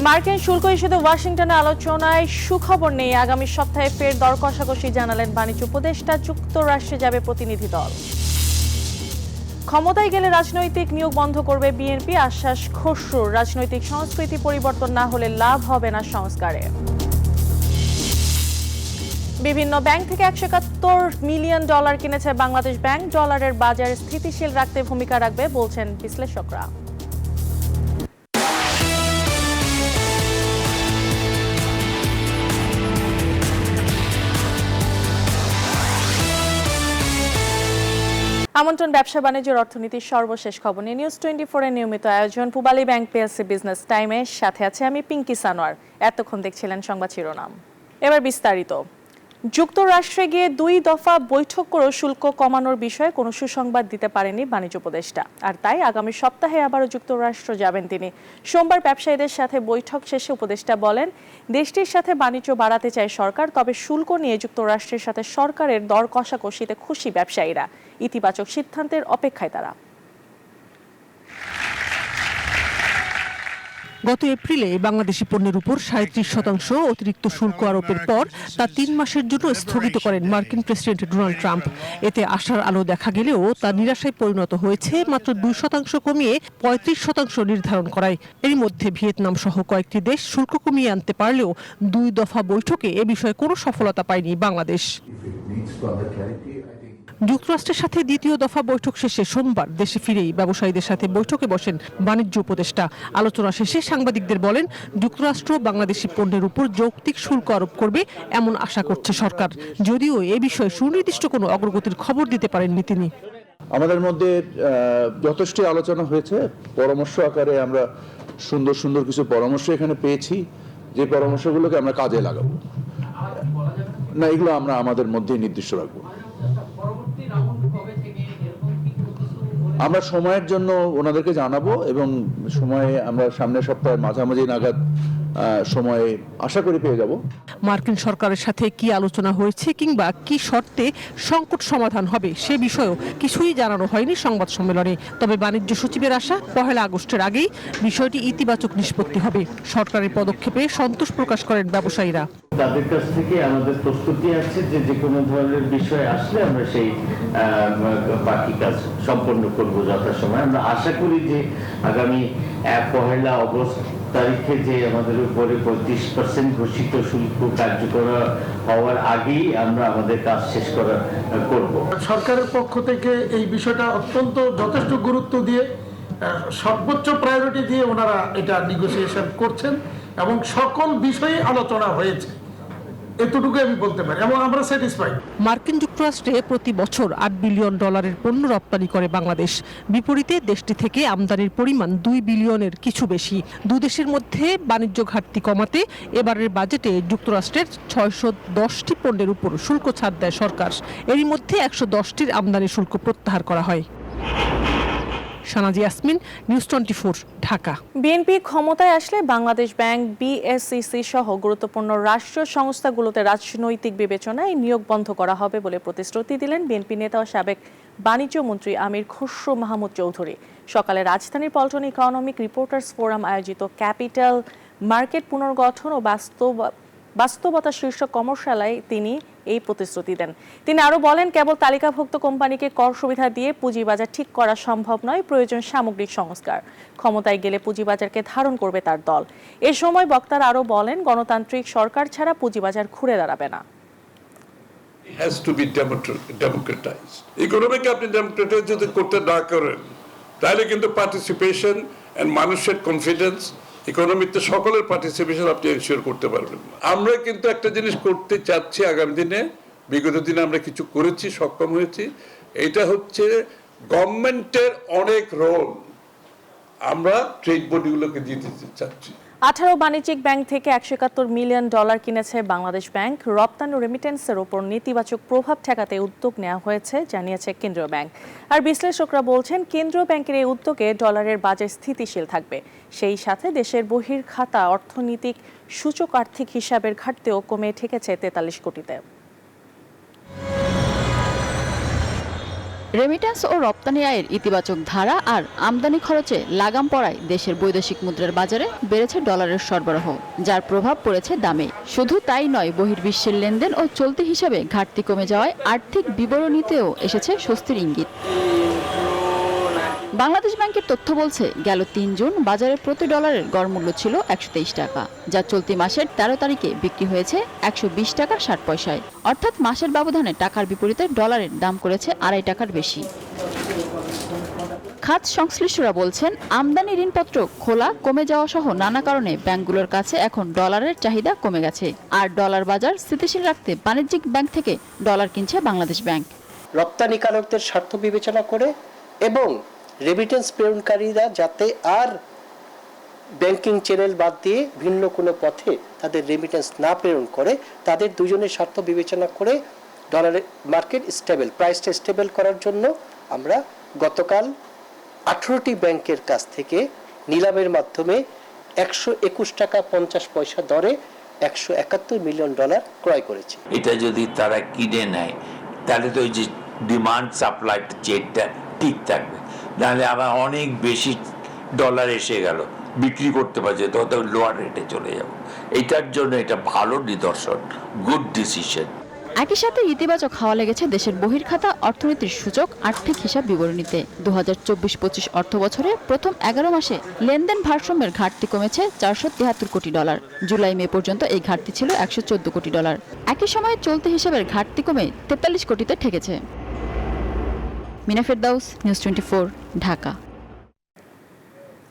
মার্কিন শুল্ক ইস্যুতে ওয়াশিংটনে আলোচনায় সুখবর নেই। আগামী সপ্তাহে ফের দর কষাকষি জানালেন বাণিজ্য উপদেষ্টা। যুক্তরাষ্ট্রে যাবে প্রতিনিধি দল। ক্ষমতায় গেলে রাজনৈতিক নিয়োগ বন্ধ করবে বিএনপি, আশ্বাস খসরুর। রাজনৈতিক সংস্কৃতি পরিবর্তন না হলে লাভ হবে না সংস্কারে। বিভিন্ন ব্যাংক থেকে $171 মিলিয়ন কিনেছে বাংলাদেশ ব্যাংক। ডলারের বাজার স্থিতিশীল রাখতে ভূমিকা রাখবে বলছেন বিশ্লেষকরা। আমন্ত্রণ ব্যবসা বাণিজ্যের অর্থনীতির সর্বশেষ খবর নিয়ে নিউজ 24 এর নিয়মিত আয়োজন পূবালী ব্যাংক পিএলসি বিজনেস টাইমে। সাথে আছে আমি পিঙ্কি সানোয়ার। এতক্ষণ দেখছিলেন সংবাদ শিরোনাম, এবার বিস্তারিত। যুক্তরাষ্ট্রে গিয়ে 2 দফা বৈঠক করেও শুল্ক কমানোর বিষয়ে কোনো সুসংবাদ দিতে পারেনি বাণিজ্য উপদেষ্টা, আর তাই আগামী সপ্তাহে আবারও যুক্তরাষ্ট্র যাবেন তিনি। সোমবার ব্যবসায়ীদের সাথে বৈঠক শেষে উপদেষ্টা বলেন, দেশটির সাথে বাণিজ্য বাড়াতে চায় সরকার, তবে শুল্ক নিয়ে যুক্তরাষ্ট্রের সাথে সরকারের দর কষাকষিতে খুশি ব্যবসায়ীরা। ইতিবাচক সিদ্ধান্তের অপেক্ষায় তারা। গত এপ্রিলে বাংলাদেশি পণ্যের উপর 37% অতিরিক্ত শুল্ক আরোপের পর তা 3 মাসের জন্য স্থগিত করেন মার্কিন প্রেসিডেন্ট ডোনাল্ড ট্রাম্প। এতে আশার আলো দেখা গেলেও তা নিরাশায় পরিণত হয়েছে মাত্র 2% কমিয়ে 35% নির্ধারণ করায়। এর মধ্যে ভিয়েতনাম সহ কয়েকটি দেশ শুল্ক কমিয়ে আনতে পারলেও 2 দফা বৈঠকে এ বিষয়ে কোনো সফলতা পায়নি বাংলাদেশ। যুক্তরাষ্ট্রের সাথে দ্বিতীয় দফা বৈঠক শেষে সোমবার দেশে ফিরেই ব্যবসায়ীদের সাথে বৈঠকে বসেন বাণিজ্য উপদেষ্টা। আলোচনা শেষে সাংবাদিকদের বলেন, যুক্তরাষ্ট্র বাংলাদেশি পণ্যের উপর যৌক্তিক শুল্ক আরোপ করবে এমন আশা করছে সরকার, যদিও এ বিষয়ে সুনির্দিষ্ট কোনো অগ্রগতির খবর দিতে পারেননি তিনি। আমাদের মধ্যে যথেষ্ট আলোচনা হয়েছে, পরামর্শ আকারে আমরা সুন্দর সুন্দর কিছু পরামর্শ এখানে পেয়েছি, যে পরামর্শগুলোকে আমরা কাজে লাগাবো না, এগুলো আমরা আমাদের মধ্যে নির্দিষ্ট রাখবো। আমরা সময়ের জন্য ওনাদেরকে জানাবো এবং সময়ে আমরা সামনের সপ্তাহের মাঝামাঝি নাগাদ সময়ে আশা করি পেয়ে যাব। মার্কিন সরকারের সাথে কি আলোচনা হয়েছে কিংবা কি শর্তে সংকট সমাধান হবে সে বিষয়েও কিছুই জানানো হয়নি সংবাদ সম্মেলনে। তবে বাণিজ্য সচিবের আশা 1 আগস্টের আগেই বিষয়টি ইতিবাচক নিষ্পত্তি হবে। সরকারের পদক্ষেপে সন্তোষ প্রকাশ করেন ব্যবসায়ীরা। তাদের কাছ থেকে আমাদের প্রস্তুতি আছে যে কোনো ধরনের বিষয় আসলে আমরা সেই বাকি কাজ সম্পন্ন করব যথাসময়ে। আমরা আশা করি যে আগামী 1 আগস্ট তারিখে যে আমাদের উপরে 35% ঘোষিত শুল্ক কার্যকর হওয়ার আগেই আমরা আমাদের কাজ শেষ করব। সরকারের পক্ষ থেকে এই বিষয়টা অত্যন্ত যথেষ্ট গুরুত্ব দিয়ে সর্বোচ্চ প্রায়োরিটি দিয়ে ওনারা এটা নেগোসিয়েশন করছেন এবং সকল বিষয়ে আলোচনা হয়েছে, এতটুকু আমি বলতে পারি এবং আমরা স্যাটিসফাইড। মার্কিন যুক্তরাষ্ট্রে প্রতি বছর $8 বিলিয়ন পণ্য রপ্তানি করে বাংলাদেশ। বিপরীতে দেশটি থেকে আমদানির পরিমাণ $2 বিলিয়নের কিছু বেশি। দুদেশের মধ্যে বাণিজ্য ঘাটতি কমাতে এবারের বাজেটে যুক্তরাষ্ট্রের 610টি পণ্যের উপর শুল্ক ছাড় দেয় সরকার। এরই মধ্যে 110টির আমদানি শুল্ক প্রত্যাহার করা হয়। শানাজি ইয়াসমিন, নিউজ 24, ঢাকা। বিএনপি ক্ষমতায় আসলে বাংলাদেশ ব্যাংক, বিএসইসি সহ গুরুত্বপূর্ণ রাষ্ট্রীয় সংস্থাগুলোতে রাজনৈতিক বিবেচনায় নিয়োগ বন্ধ করা হবে বলে প্রতিশ্রুতি দিলেন বিএনপি নেতা ও সাবেক বাণিজ্য মন্ত্রী আমির খসরু মাহমুদ চৌধুরী। সকালে রাজধানীর পল্টন ইকোনমিক রিপোর্টার্স ফোরাম আয়োজিত ক্যাপিটাল মার্কেট পুনর্গঠন ও বাস্তবতা শীর্ষক কর্মশালায় তিনি এই প্রতিশ্রুতি দেন। তিনি আরো বলেন, কেবল তালিকাভুক্ত কোম্পানিকে কর সুবিধা দিয়ে পুঁজিবাজার ঠিক করা সম্ভব নয়, প্রয়োজন সামগ্রিক সংস্কার। ক্ষমতায় গেলে পুঁজিবাজারকে ধারণ করবে তার দল। এ সময় বক্তারা আরো বলেন, গণতান্ত্রিক সরকার ছাড়া পুঁজিবাজার ঘুরে দাঁড়াবে না। has to be democratized. ইকোনমিকে আপনি ডেমোক্রেটাইজ যদি করতে না করেন, তাহলে কিন্তু পার্টিসিপেশন এন্ড মানুষের কনফিডেন্স, ইকোনমিতে সকলের পার্টিসিপেশন আপনি এনশিওর করতে পারবেন না। আমরা কিন্তু একটা জিনিস করতে চাচ্ছি আগামী দিনে, বিগত দিনে আমরা কিছু করেছি, সক্ষম হয়েছি। এটা হচ্ছে গভর্নমেন্টের অনেক রোল আমরা ট্রেড বডিগুলোকে দিতে চাচ্ছি। 18 বাণিজ্যিক ব্যাংক থেকে $171 মিলিয়ন কিনেছে বাংলাদেশ ব্যাংক। রপ্তানি ও রেমিটেন্সের ওপর নেতিবাচক প্রভাব ঠেকাতে উদ্যোগ নেওয়া হয়েছে জানিয়েছে কেন্দ্রীয় ব্যাংক। আর বিশ্লেষকরা বলছেন, কেন্দ্রীয় ব্যাংকের এই উদ্যোগে ডলারের বাজার স্থিতিশীল থাকবে। সেই সাথে দেশের বহির্খাতা অর্থনৈতিক সূচক আর্থিক হিসাবের ঘাটতিও কমে ঠেকেছে 43 কোটিতে। রেমিট্যান্স ও রপ্তানি আয়ের ইতিবাচক ধারা আর আমদানি খরচে লাগাম পড়ায় দেশের বৈদেশিক মুদ্রার বাজারে বেড়েছে ডলারের সরবরাহ, যার প্রভাব পড়েছে দামে। শুধু তাই নয়, বহির্বিশ্বের লেনদেন ও চলতি হিসাবে ঘাটতি কমে যাওয়ায় আর্থিক বিবরণীতেও এসেছে স্বস্তির ইঙ্গিত। বাংলাদেশ ব্যাংকের তথ্য বলছে, গেল ৩ জুন বাজারে প্রতি ডলারের গড় মূল্য ছিল ১২৩ টাকা, যা চলতি মাসের ১৩ তারিখে বিক্রি হয়েছে ১২০ টাকা ৬০ পয়সায়। অর্থাৎ মাসের ব্যবধানে টাকার বিপরীতে ডলারের দাম করেছে ২.৫ টাকার বেশি। খাত সংশ্লিষ্টরা বলছেন, আমদানি ঋণপত্র খোলা কমে যাওয়া সহ নানা কারণে ব্যাংকগুলোর কাছে এখন ডলারের চাহিদা কমে গেছে। আর ডলার বাজার স্থিতিশীল রাখতে বাণিজ্যিক ব্যাংক থেকে ডলার কিনছে বাংলাদেশ ব্যাংক। রপ্তানিকারকদের স্বার্থ বিবেচনা করে এবং রেমিটেন্স প্রেরণকারীরা যাতে আর ব্যাংকিং চ্যানেল বাদ দিয়ে ভিন্ন কোনো পথে তাদের রেমিটেন্স না প্রেরণ করে, তাদের দুজনের স্বার্থ বিবেচনা করে ডলারের মার্কেট স্টেবল, প্রাইসটা স্টেবল করার জন্য আমরা গতকাল 18টি ব্যাংকের কাছ থেকে নিলামের মাধ্যমে 121 টাকা 50 পয়সা দরে 171 মিলিয়ন ডলার ক্রয় করেছে। এটা যদি তারা কিনে নেয় তাহলে তো ওই যে ডিমান্ড সাপ্লাই চেকটা ঠিক থাকবে, নাহলে আবার অনেক বেশি ডলার এসে গেল বিক্রি করতে পারছে তো লোয়ার রেটে চলে যাব। এটার জন্য এটা ভালো নিদর্শন, গুড ডিসিশন। একই সাথে ইতিবাচক হাওয়া লেগেছে দেশের বহির্খাতা অর্থনীতির সূচক আর্থিক হিসাব বিবরণীতে। 2024-25 অর্থ বছরে প্রথম 11 মাসে লেনদেন ভারসাম্যের ঘাটতি কমেছে 473 কোটি ডলার। জুলাই মে পর্যন্ত এই ঘাটতি ছিল 114 কোটি ডলার। একই সময়ে চলতি হিসাবের ঘাটতি কমে 43 কোটিতে ঠেকেছে। মিনা ফেরদাউস, নিউজ 24, ঢাকা।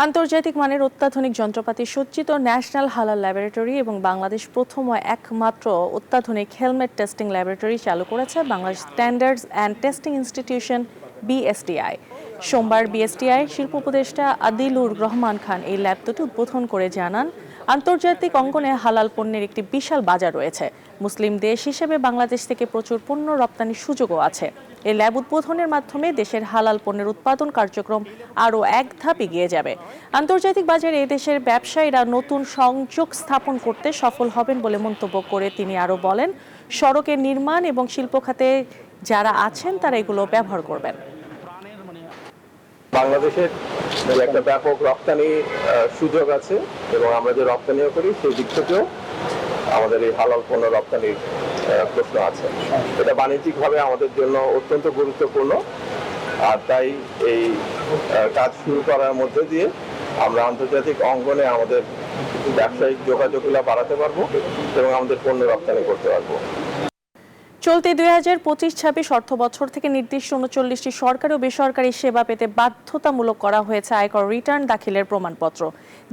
আন্তর্জাতিক মানের অত্যাধুনিক যন্ত্রপাতি সজ্জিত ন্যাশনাল হালাল ল্যাবরেটরি এবং বাংলাদেশ প্রথম ও একমাত্র অত্যাধুনিক হেলমেট টেস্টিং ল্যাবরেটরি চালু করেছে Bangladesh standards and testing institution BSTI। সোমবার BSTI শিল্প উপদেষ্টা আদিলুর রহমান খান এই ল্যাব দুটি উদ্বোধন করে জানান, আন্তর্জাতিক অঙ্গনে হালাল পণ্যের একটি বিশাল বাজার রয়েছে। মুসলিম দেশ হিসেবে বাংলাদেশ থেকে প্রচুর পণ্য রপ্তানির সুযোগও আছে। এই ল্যাব উদ্বোধনের মাধ্যমে দেশের হালাল পণ্যের উৎপাদন কার্যক্রম আরও এক ধাপ এগিয়ে যাবে। আন্তর্জাতিক বাজারে দেশের ব্যবসায়ীরা নতুন সংযোগ স্থাপন করতে সফল হবেন বলে মন্তব্য করে তিনি আরও বলেন, সড়কের নির্মাণ এবং শিল্প খাতে যারা আছেন তারা এগুলো ব্যবহার করবেন। বাংলাদেশের একটা ব্যাপক রপ্তানি সুযোগ আছে এবং আমরা যে রপ্তানিও করি সেই দিক থেকেও আমাদের এই হালাল পণ্য রপ্তানির প্রশ্ন আছে। এটা বাণিজ্যিকভাবে আমাদের জন্য অত্যন্ত গুরুত্বপূর্ণ। আর তাই এই কাজ শুরু করার মধ্যে দিয়ে আমরা আন্তর্জাতিক অঙ্গনে আমাদের ব্যবসায়িক যোগাযোগগুলো বাড়াতে পারবো এবং আমাদের পণ্য রপ্তানি করতে পারবো। চলতি 2025-26 অর্থ বছর থেকে নির্দিষ্ট 39টি সরকারি ও বেসরকারি সেবা পেতে বাধ্যতামূলক করা হয়েছে আয়কর রিটার্ন দাখিলের প্রমাণপত্র।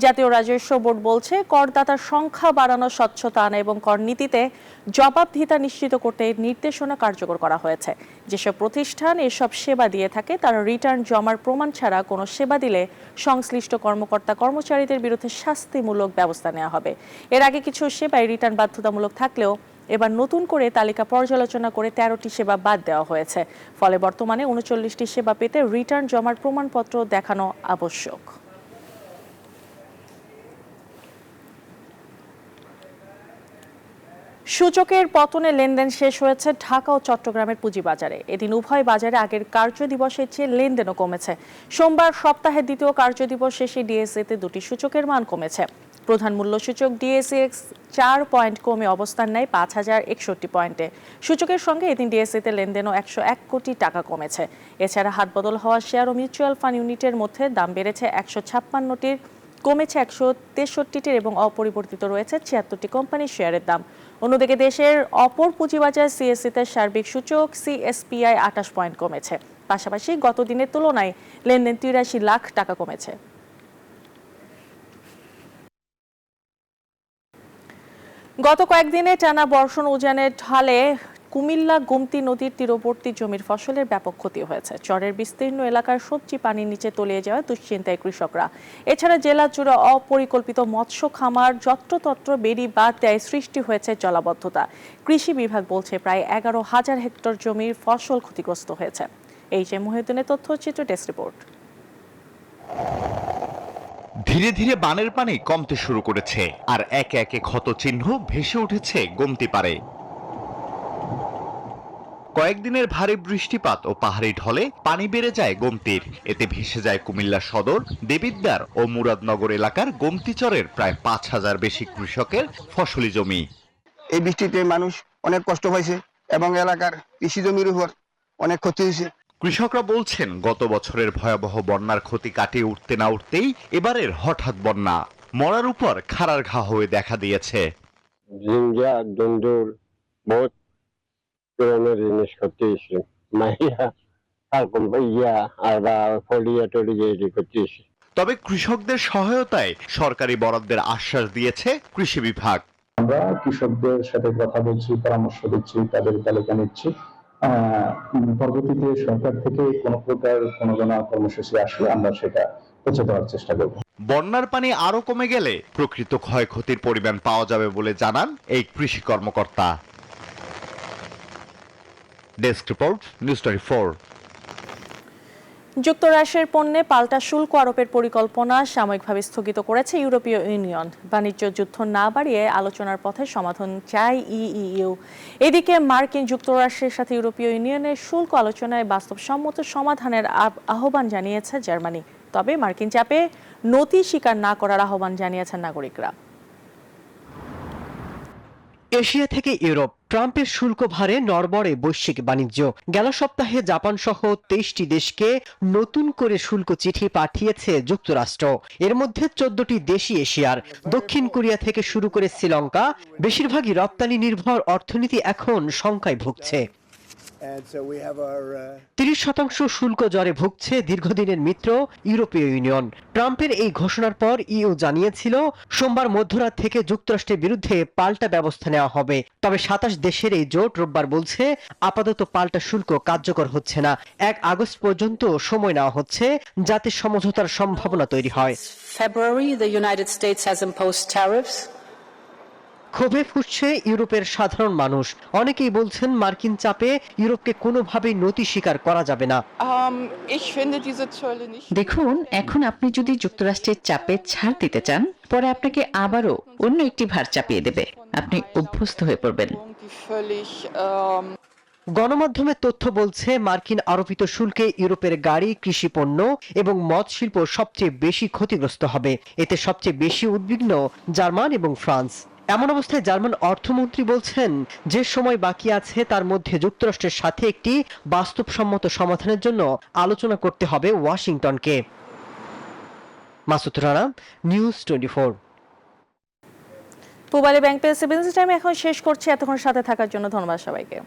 জাতীয় রাজস্ব বোর্ড বলছে, করদাতার সংখ্যা বাড়ানো, স্বচ্ছতা আনা এবং কর নীতিতে জবাবদিহিতা নিশ্চিত করতে নির্দেশনা কার্যকর করা হয়েছে। যেসব প্রতিষ্ঠান এসব সেবা দিয়ে থাকে তারা রিটার্ন জমার প্রমাণ ছাড়া কোনো সেবা দিলে সংশ্লিষ্ট কর্মকর্তা কর্মচারীদের বিরুদ্ধে শাস্তিমূলক ব্যবস্থা নেওয়া হবে। এর আগে কিছু সেবায় রিটার্ন বাধ্যতামূলক থাকলেও এবার নতুন করে তালিকা পর্যালোচনা করে 13টি সেবা বাদ দেওয়া হয়েছে। ফলে বর্তমানে 39টি সেবা পেতে রিটার্ন জমার প্রমাণপত্র দেখানো আবশ্যক। সূচকের পতনে লেনদেন শেষ হয়েছে ঢাকা ও চট্টগ্রামের পুঁজিবাজারে। এদিন উভয় বাজারে আগের কার্যদিবসের চেয়ে লেনদেনও কমেছে। সোমবার সপ্তাহের দ্বিতীয় কার্যদিবস শেষে ডিএসইতে দুটি সূচকের মান কমেছে। প্রধান মূল্য সূচক ডিএসইএক্স 4 পয়েন্ট কমে অবস্থান নেয় 5061 পয়েন্টে। সূচকের সঙ্গে এদিন ডিএসইতে লেনদেনও 101 কোটি টাকা কমেছে। এছাড়া হাতবদল হওয়া শেয়ার ও মিউচুয়াল ফান্ড ইউনিটের মধ্যে দাম বেড়েছে 156টির, কমেছে 163টির এবং অপরিবর্তিত রয়েছে 76টি কোম্পানির শেয়ারের দাম। অন্যদিকে দেশের অপর পুঁজিবাজার সিএসসিতে সার্বিক সূচক সিএসপিআই 28 পয়েন্ট কমেছে। পাশাপাশি গত দিনের তুলনায় লেনদেন 83 লাখ টাকা কমেছে। গত কয়েকদিনে টানা বর্ষণ উজানের ঢালে কুমিল্লা গোমতী নদীর তীরবর্তী জমির ফসলের ব্যাপক ক্ষতি হয়েছে। চরের বিস্তীর্ণ এলাকার সবজি পানির নিচে তলিয়ে যাওয়ায় দুশ্চিন্তায় কৃষকরা। এছাড়া জেলা জুড়ে অপরিকল্পিত মৎস্য খামার যত্রতত্র বেড়ি বাদ দেয় সৃষ্টি হয়েছে জলাবদ্ধতা। কৃষি বিভাগ বলছে প্রায় 11,000 হেক্টর জমির ফসল ক্ষতিগ্রস্ত হয়েছে। এই যে মহিউদ্দিনের তথ্যচিত্র, ডেস্ক রিপোর্ট। ধীরে ধীরে বানের পানি কমতে শুরু করেছে আর একে একে ক্ষত চিহ্ন ভেসে উঠেছে গোমতী পাড়ে। কয়েকদিনের ভারী বৃষ্টিপাত ও পাহাড়ি ঢলে পানি বেড়ে যায় গোমতীর। এতে ভেসে যায় কুমিল্লা সদর, দেবিদ্বার ও মুরাদনগর এলাকার গোমতীচরের প্রায় 5,000 বেশি কৃষকের ফসলি জমি। এই বৃষ্টিতে মানুষ অনেক কষ্ট হয়েছে এবং এলাকার কৃষি জমির উপর অনেক ক্ষতি হয়েছে। কৃষকরা বলছেন গত বছরের ভয়াবহ বন্যার ক্ষতি কাটিয়ে উঠতে না উঠতেই এবারের হঠাৎ বন্যা মরার উপর খাড়ার ঘা হয়ে দেখা দিয়েছে। জিঞ্জা দুন্দুর বহুত পুরনো জিনিস করতে এসে মাইয়া আর ইয়া আর বা ফলিয়া টলিয়া এটি করতে এসে। তবে কৃষকদের সহায়তায় সরকারি বরাদ্দের আশ্বাস দিয়েছে কৃষি বিভাগ। আমরা কৃষকদের সাথে কথা বলছি, পরামর্শ দিচ্ছি, তাদের তালিকা নিচ্ছি। পরবর্তীতে সরকার থেকে কোনো প্রকার কোনো কর্মসূচি আসলে আমরা সেটা পৌঁছে দেওয়ার চেষ্টা করব। বন্যার পানি আরো কমে গেলে প্রকৃত ক্ষয়ক্ষতির পরিমাণ পাওয়া যাবে বলে জানান এই কৃষি কর্মকর্তা। Desk report, news 24। যুক্তরাষ্ট্রের পণ্যে পাল্টা শুল্ক আরোপের পরিকল্পনা সাময়িকভাবে স্থগিত করেছে ইউরোপীয় ইউনিয়ন। বাণিজ্য যুদ্ধ না বাড়িয়ে আলোচনার পথে সমাধান চায় ইইউ। এদিকে মার্কিন যুক্তরাষ্ট্রের সাথে ইউরোপীয় ইউনিয়নের শুল্ক আলোচনায় বাস্তবসম্মত সমাধানের আহ্বান জানিয়েছে জার্মানি। তবে মার্কিন চাপে নতি স্বীকার না করার আহ্বান জানিয়েছেন নাগরিকরা। এশিয়া থেকে ইউরোপ, ট্রাম্পের শুল্ক ভারে নড়বড়ে বৈশ্বিক বাণিজ্য। গেল সপ্তাহে জাপান সহ 23টি দেশকে নতুন করে শুল্ক চিঠি পাঠিয়েছে যুক্তরাষ্ট্র। এর মধ্যে 14টি দেশই এশিয়ার। দক্ষিণ কোরিয়া থেকে শুরু করে শ্রীলঙ্কা, বেশিরভাগই রপ্তানি নির্ভর অর্থনীতি এখন শঙ্কায় ভুগছে। 30% শুল্ক জ্বরে ভুগছে দীর্ঘদিনের মিত্র ইউরোপীয় ইউনিয়ন। ট্রাম্পের এই ঘোষণার পর ইউ জানিয়েছিল সোমবার মধ্যরাত থেকে যুক্তরাষ্ট্রের বিরুদ্ধে পাল্টা ব্যবস্থা নেওয়া হবে। তবে 27 দেশের এই জোট রোববার বলছে আপাতত পাল্টা শুল্ক কার্যকর হচ্ছে না। 1 আগস্ট পর্যন্ত সময় নেওয়া হচ্ছে যাতে সমঝোতার সম্ভাবনা তৈরি হয়। ক্ষোভে ফুঁসছে ইউরোপের সাধারণ মানুষ। অনেকেই বলছেন মার্কিন চাপে ইউরোপকে কোনোভাবেই নতি স্বীকার করা যাবে না। দেখুন, এখন আপনি যদি যুক্তরাষ্ট্রের চাপে ছাড় দিতে চান, পরে আপনাকে আবারও অন্য একটি ভার চাপিয়ে দেবে। আপনি অভ্যস্ত হয়ে পড়বেন। গণমাধ্যমের তথ্য বলছে মার্কিন আরোপিত শুল্কে ইউরোপের গাড়ি, কৃষি পণ্য এবং মদ শিল্প সবচেয়ে বেশি ক্ষতিগ্রস্ত হবে। এতে সবচেয়ে বেশি উদ্বিগ্ন জার্মান এবং ফ্রান্স। এমন অবস্থায় জার্মান অর্থমন্ত্রী বলছেন যে সময় বাকি আছে তার মধ্যে যুক্তরাষ্ট্রের সাথে একটি বাস্তবসম্মত সমাধানের জন্য আলোচনা করতে হবে ওয়াশিংটনকে। Masud Rana, news 24। Pubali bank PLC business time এখন শেষ করছি। এতক্ষণ সাথে থাকার জন্য ধন্যবাদ সবাইকে।